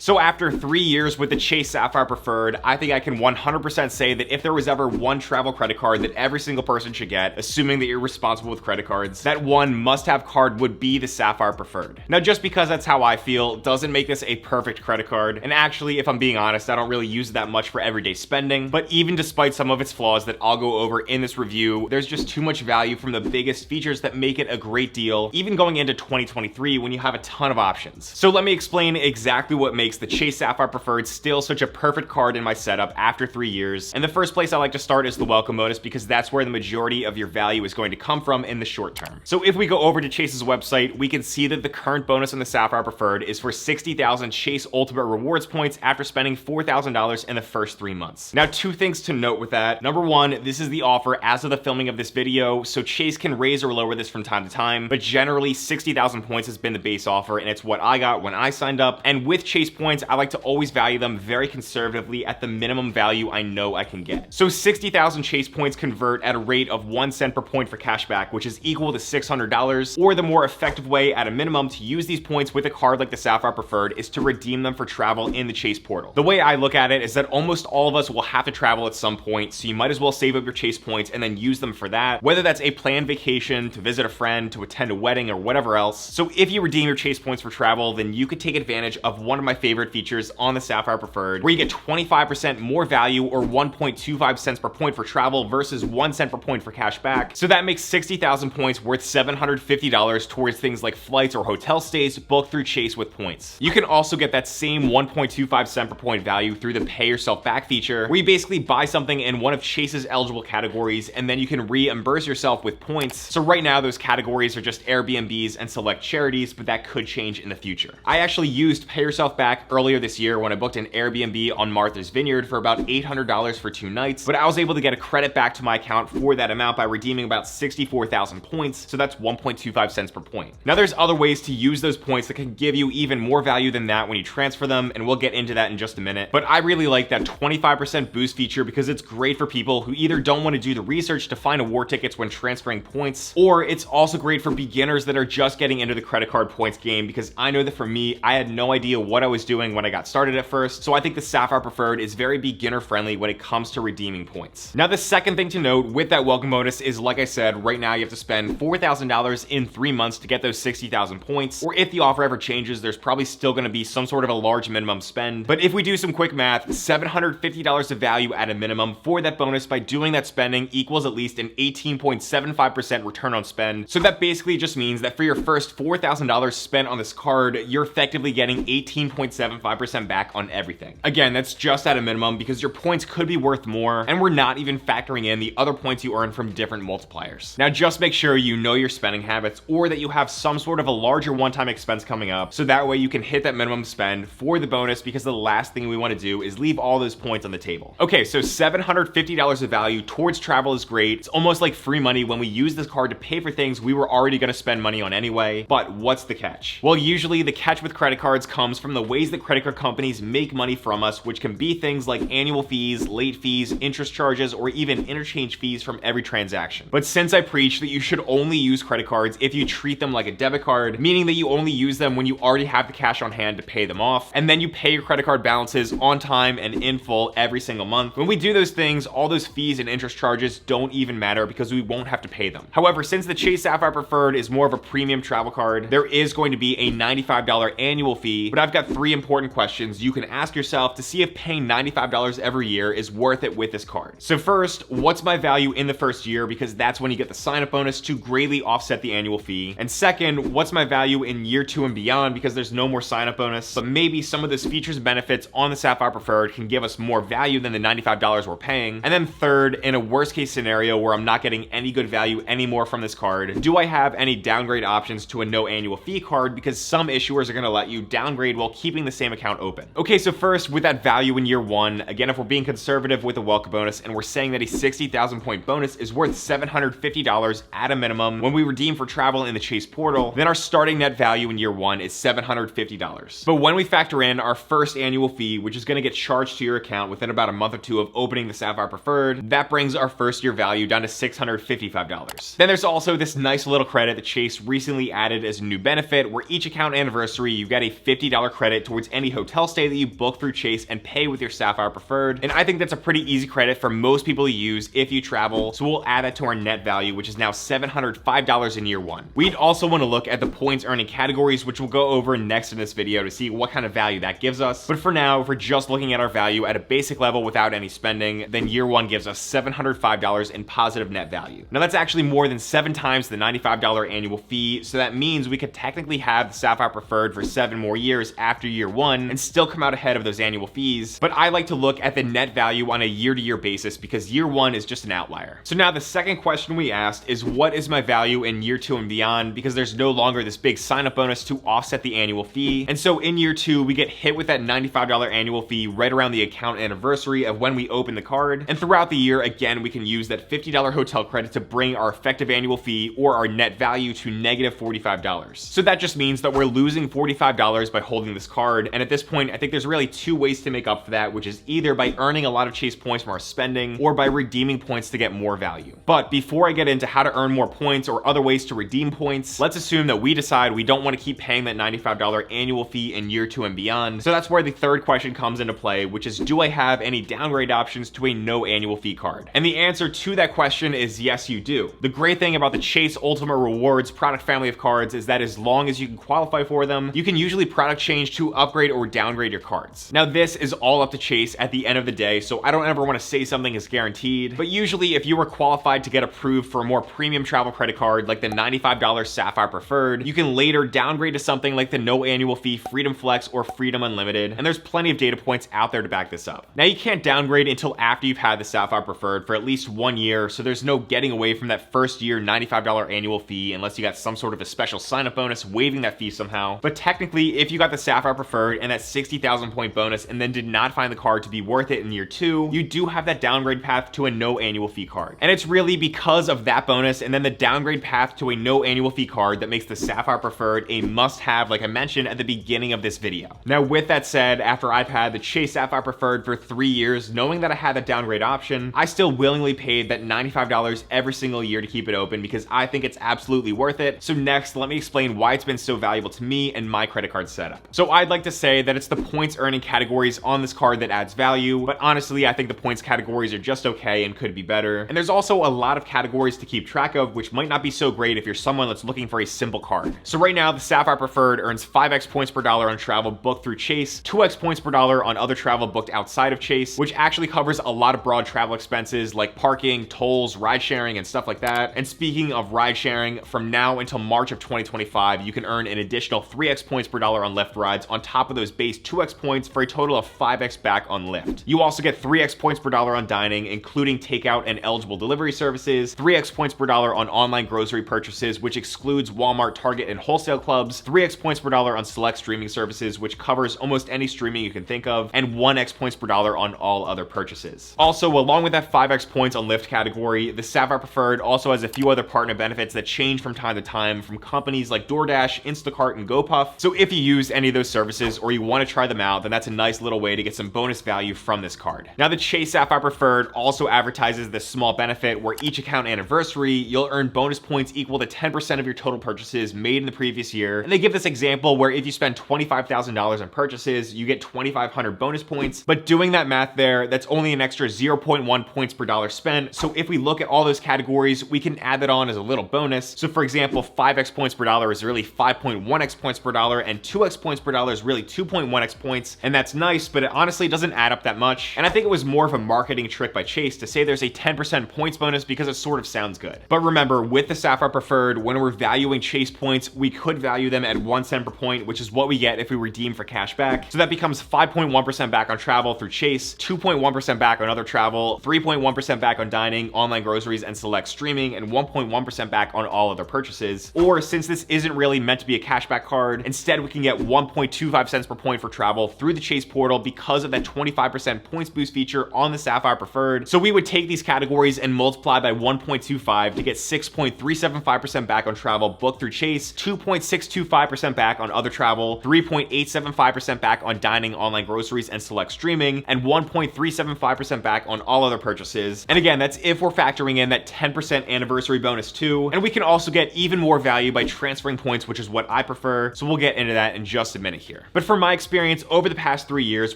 So after 3 years with the Chase Sapphire Preferred, I think I can 100% say that if there was ever one travel credit card that every single person should get, assuming that you're responsible with credit cards, that one must-have card would be the Sapphire Preferred. Now, just because that's how I feel doesn't make this a perfect credit card, and actually, if I'm being honest, I don't really use it that much for everyday spending, but even despite some of its flaws that I'll go over in this review, there's just too much value from the biggest features that make it a great deal, even going into 2023 when you have a ton of options. So let me explain exactly what makes the Chase Sapphire Preferred still such a perfect card in my setup after 3 years. And the first place I like to start is the welcome bonus, because that's where the majority of your value is going to come from in the short term. So if we go over to Chase's website, we can see that the current bonus on the Sapphire Preferred is for 60,000 Chase Ultimate Rewards points after spending $4,000 in the first 3 months. Now, 2 things to note with that. Number 1, this is the offer as of the filming of this video, so Chase can raise or lower this from time to time, but generally 60,000 points has been the base offer, and it's what I got when I signed up. And with Chase points, I like to always value them very conservatively at the minimum value I know I can get. So 60,000 Chase points convert at a rate of 1 cent per point for cashback, which is equal to $600, or the more effective way at a minimum to use these points with a card like the Sapphire Preferred is to redeem them for travel in the Chase portal. The way I look at it is that almost all of us will have to travel at some point, so you might as well save up your Chase points and then use them for that, whether that's a planned vacation, to visit a friend, to attend a wedding, or whatever else. So if you redeem your Chase points for travel, then you could take advantage of one of my favorite features on the Sapphire Preferred, where you get 25% more value, or 1.25 cents per point for travel versus 1 cent per point for cash back. So that makes 60,000 points worth $750 towards things like flights or hotel stays booked through Chase with points. You can also get that same 1.25 cent per point value through the pay yourself back feature, where you basically buy something in one of Chase's eligible categories and then you can reimburse yourself with points. So right now those categories are just Airbnbs and select charities, but that could change in the future. I actually used pay yourself back earlier this year when I booked an Airbnb on Martha's Vineyard for about $800 for 2 nights, but I was able to get a credit back to my account for that amount by redeeming about 64,000 points, so that's 1.25 cents per point. Now there's other ways to use those points that can give you even more value than that when you transfer them, and we'll get into that in just a minute, but I really like that 25% boost feature because it's great for people who either don't want to do the research to find award tickets when transferring points, or it's also great for beginners that are just getting into the credit card points game, because I know that for me, I had no idea what I was doing when I got started at first, so I think the Sapphire Preferred is very beginner friendly when it comes to redeeming points. Now the second thing to note with that welcome bonus is, like I said, right now you have to spend $4,000 in 3 months to get those 60,000 points, or if the offer ever changes, there's probably still going to be some sort of a large minimum spend. But if we do some quick math, $750 of value at a minimum for that bonus by doing that spending equals at least an 18.75% return on spend. So that basically just means that for your first $4,000 spent on this card, you're effectively getting 18.75% back on everything. Again, that's just at a minimum because your points could be worth more, and we're not even factoring in the other points you earn from different multipliers. Now just make sure you know your spending habits, or that you have some sort of a larger one-time expense coming up, so that way you can hit that minimum spend for the bonus, because the last thing we want to do is leave all those points on the table. Okay, so $750 of value towards travel is great. It's almost like free money when we use this card to pay for things we were already going to spend money on anyway. But what's the catch? Well, usually the catch with credit cards comes from the ways that credit card companies make money from us, which can be things like annual fees, late fees, interest charges, or even interchange fees from every transaction. But since I preach that you should only use credit cards if you treat them like a debit card, meaning that you only use them when you already have the cash on hand to pay them off, and then you pay your credit card balances on time and in full every single month, when we do those things, all those fees and interest charges don't even matter because we won't have to pay them. However, since the Chase Sapphire Preferred is more of a premium travel card, there is going to be a $95 annual fee, but I've got 3 important questions you can ask yourself to see if paying $95 every year is worth it with this card. So first, what's my value in the first year, because that's when you get the sign-up bonus to greatly offset the annual fee. And second, what's my value in year 2 and beyond, because there's no more sign-up bonus, but maybe some of those features and benefits on the Sapphire Preferred can give us more value than the $95 we're paying. And then third, in a worst case scenario where I'm not getting any good value anymore from this card, do I have any downgrade options to a no annual fee card, because some issuers are going to let you downgrade while keeping the same account open. Okay, so first, with that value in year 1, again, if we're being conservative with a welcome bonus and we're saying that a 60,000 point bonus is worth $750 at a minimum when we redeem for travel in the Chase portal, then our starting net value in year 1 is $750. But when we factor in our first annual fee, which is going to get charged to your account within about a month or 2 of opening the Sapphire Preferred, that brings our first year value down to $655. Then there's also this nice little credit that Chase recently added as a new benefit, where each account anniversary you get a $50 credit towards any hotel stay that you book through Chase and pay with your Sapphire Preferred. And I think that's a pretty easy credit for most people to use if you travel. So we'll add that to our net value, which is now $705 in year one. We'd also want to look at the points earning categories, which we'll go over next in this video to see what kind of value that gives us. But for now, if we're just looking at our value at a basic level without any spending, then year one gives us $705 in positive net value. Now that's actually more than 7 times the $95 annual fee, so that means we could technically have the Sapphire Preferred for 7 more years after year one and still come out ahead of those annual fees. But I like to look at the net value on a year-to-year basis because year one is just an outlier. So now the second question we asked is, what is my value in year 2 and beyond, because there's no longer this big sign-up bonus to offset the annual fee. And so in year 2, we get hit with that $95 annual fee right around the account anniversary of when we open the card. And throughout the year, again, we can use that $50 hotel credit to bring our effective annual fee or our net value to negative $45. So that just means that we're losing $45 by holding this card. And at this point, I think there's really 2 ways to make up for that, which is either by earning a lot of Chase points from our spending or by redeeming points to get more value. But before I get into how to earn more points or other ways to redeem points, let's assume that we decide we don't want to keep paying that $95 annual fee in year 2 and beyond. So that's where the third question comes into play, which is, do I have any downgrade options to a no annual fee card? And the answer to that question is yes, you do. The great thing about the Chase Ultimate Rewards product family of cards is that as long as you can qualify for them, you can usually product change to upgrade or downgrade your cards. Now this is all up to Chase at the end of the day, so I don't ever want to say something is guaranteed, but usually if you were qualified to get approved for a more premium travel credit card like the $95 Sapphire Preferred, you can later downgrade to something like the no annual fee Freedom Flex or Freedom Unlimited, and there's plenty of data points out there to back this up. Now you can't downgrade until after you've had the Sapphire Preferred for at least 1 year, so there's no getting away from that first year $95 annual fee unless you got some sort of a special sign-up bonus waiving that fee somehow. But technically, if you got the Sapphire Preferred and that 60,000 point bonus and then did not find the card to be worth it in year 2, you do have that downgrade path to a no annual fee card. And it's really because of that bonus and then the downgrade path to a no annual fee card that makes the Sapphire Preferred a must-have, like I mentioned at the beginning of this video. Now with that said, after I've had the Chase Sapphire Preferred for 3 years, knowing that I had that downgrade option, I still willingly paid that $95 every single year to keep it open because I think it's absolutely worth it. So next, let me explain why it's been so valuable to me and my credit card setup. So I'd like to say that it's the points earning categories on this card that adds value, but honestly, I think the points categories are just okay and could be better. And there's also a lot of categories to keep track of, which might not be so great if you're someone that's looking for a simple card. So right now, the Sapphire Preferred earns 5x points per dollar on travel booked through Chase, 2x points per dollar on other travel booked outside of Chase, which actually covers a lot of broad travel expenses like parking, tolls, ride sharing, and stuff like that. And speaking of ride sharing, from now until March of 2025, you can earn an additional 3x points per dollar on Lyft rides on top of those base 2x points for a total of 5x back on Lyft. You also get 3x points per dollar on dining, including takeout and eligible delivery services, 3x points per dollar on online grocery purchases, which excludes Walmart, Target, and wholesale clubs, 3x points per dollar on select streaming services, which covers almost any streaming you can think of, and 1x points per dollar on all other purchases. Also, along with that 5x points on Lyft category, the Sapphire Preferred also has a few other partner benefits that change from time to time from companies like DoorDash, Instacart, and GoPuff. So if you use any of those services or you want to try them out, then that's a nice little way to get some bonus value from this card. Now the Chase Sapphire Preferred also advertises this small benefit where each account anniversary, you'll earn bonus points equal to 10% of your total purchases made in the previous year. And they give this example where if you spend $25,000 on purchases, you get 2,500 bonus points. But doing that math there, that's only an extra 0.1 points per dollar spent. So if we look at all those categories, we can add that on as a little bonus. So for example, 5x points per dollar is really 5.1x points per dollar, and 2x points per dollar is really 2.1x points. And that's nice, but it honestly doesn't add up that much. And I think it was more of a marketing trick by Chase to say there's a 10% points bonus because it sort of sounds good. But remember, with the Sapphire Preferred, when we're valuing Chase points, we could value them at 1 cent per point, which is what we get if we redeem for cash back. So that becomes 5.1% back on travel through Chase, 2.1% back on other travel, 3.1% back on dining, online groceries, and select streaming, and 1.1% back on all other purchases. Or since this isn't really meant to be a cashback card, instead we can get 1.25 cents per point for travel through the Chase portal because of that 25% points boost feature on the Sapphire Preferred. So we would take these categories and multiply by 1.25 to get 6.375% back on travel booked through Chase, 2.625% back on other travel, 3.875% back on dining, online groceries, and select streaming, and 1.375% back on all other purchases. And again, that's if we're factoring in that 10% anniversary bonus too. And we can also get even more value by transferring points, which is what I prefer. So we'll get into that in just a minute here. future. But from my experience over the past 3 years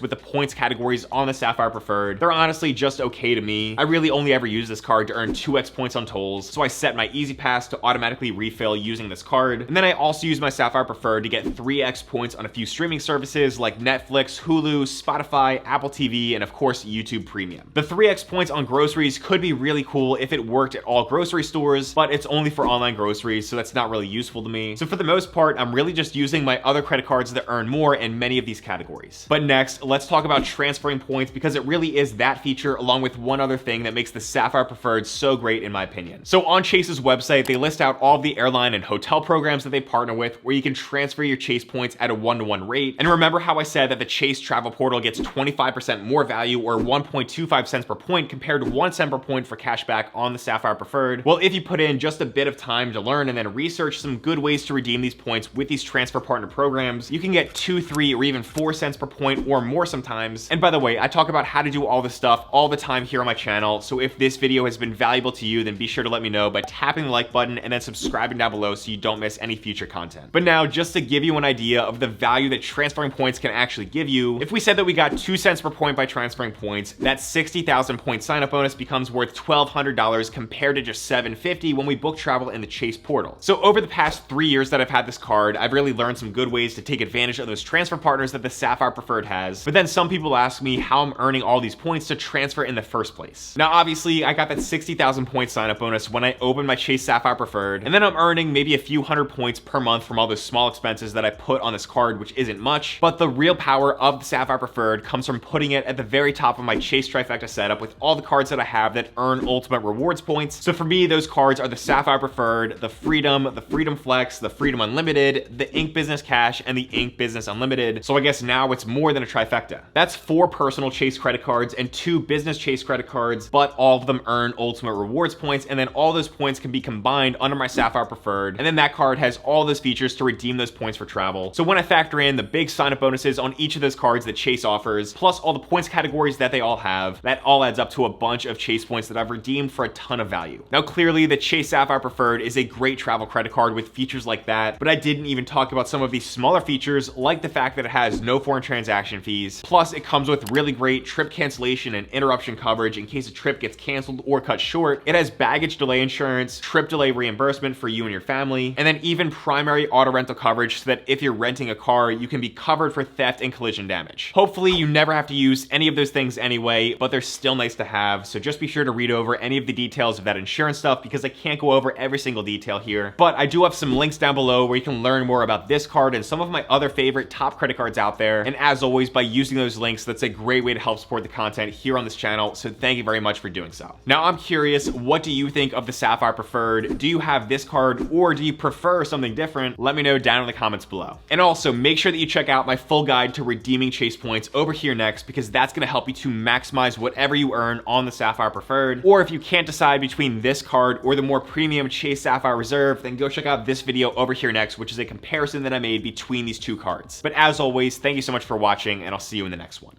with the points categories on the Sapphire Preferred, they're honestly just okay to me. I really only ever use this card to earn 2x points on tolls, so I set my Easy Pass to automatically refill using this card. And then I also use my Sapphire Preferred to get 3x points on a few streaming services like Netflix, Hulu, Spotify, Apple TV, and of course YouTube Premium. The 3x points on groceries could be really cool if it worked at all grocery stores, but it's only for online groceries, so that's not really useful to me. So for the most part, I'm really just using my other credit cards that earn more in many of these categories. But next, let's talk about transferring points, because it really is that feature along with one other thing that makes the Sapphire Preferred so great in my opinion. So on Chase's website, they list out all of the airline and hotel programs that they partner with where you can transfer your Chase points at a 1-to-1 rate. And remember how I said that the Chase travel portal gets 25% more value, or 1.25 cents per point, compared to 1 cent per point for cashback on the Sapphire Preferred? Well, if you put in just a bit of time to learn and then research some good ways to redeem these points with these transfer partner programs, you can get 2, 3, or even 4 cents per point or more sometimes. And by the way, I talk about how to do all this stuff all the time here on my channel, so if this video has been valuable to you, then be sure to let me know by tapping the like button and then subscribing down below so you don't miss any future content. But now, just to give you an idea of the value that transferring points can actually give you, if we said that we got 2 cents per point by transferring points, that 60,000 point sign-up bonus becomes worth $1,200 compared to just $750 when we book travel in the Chase portal. So over the past 3 years that I've had this card, I've really learned some good ways to take advantage of those transfer partners that the Sapphire Preferred has. But then some people ask me how I'm earning all these points to transfer in the first place. Now obviously, I got that 60,000 point sign-up bonus when I opened my Chase Sapphire Preferred, and then I'm earning maybe a few hundred points per month from all those small expenses that I put on this card, which isn't much. But the real power of the Sapphire Preferred comes from putting it at the very top of my Chase Trifecta setup with all the cards that I have that earn ultimate rewards points. So for me, those cards are the Sapphire Preferred, the Freedom Flex, the Freedom Unlimited, the Ink Business Cash, and the Ink Business Unlimited. So I guess now it's more than a trifecta. That's 4 personal Chase credit cards and 2 business Chase credit cards, but all of them earn ultimate rewards points, and then all those points can be combined under my Sapphire Preferred, and then that card has all those features to redeem those points for travel. So when I factor in the big sign-up bonuses on each of those cards that Chase offers, plus all the points categories that they all have, that all adds up to a bunch of Chase points that I've redeemed for a ton of value. Now clearly, the Chase Sapphire Preferred is a great travel credit card with features like that, but I didn't even talk about some of these smaller features, like the fact that it has no foreign transaction fees, plus it comes with really great trip cancellation and interruption coverage in case a trip gets canceled or cut short. It has baggage delay insurance, trip delay reimbursement for you and your family, and then even primary auto rental coverage so that if you're renting a car, you can be covered for theft and collision damage. Hopefully you never have to use any of those things anyway, but they're still nice to have, so just be sure to read over any of the details of that insurance stuff because I can't go over every single detail here. But I do have some links down below where you can learn more about this card and some of my other favorite top credit cards out there. And as always, by using those links, that's a great way to help support the content here on this channel, so thank you very much for doing so. Now I'm curious, what do you think of the Sapphire Preferred? Do you have this card or do you prefer something different? Let me know down in the comments below. And also make sure that you check out my full guide to redeeming Chase points over here next, because that's going to help you to maximize whatever you earn on the Sapphire Preferred. Or if you can't decide between this card or the more premium Chase Sapphire Reserve, then go check out this video over here next, which is a comparison that I made between these two cards. But as always, thank you so much for watching, and I'll see you in the next one.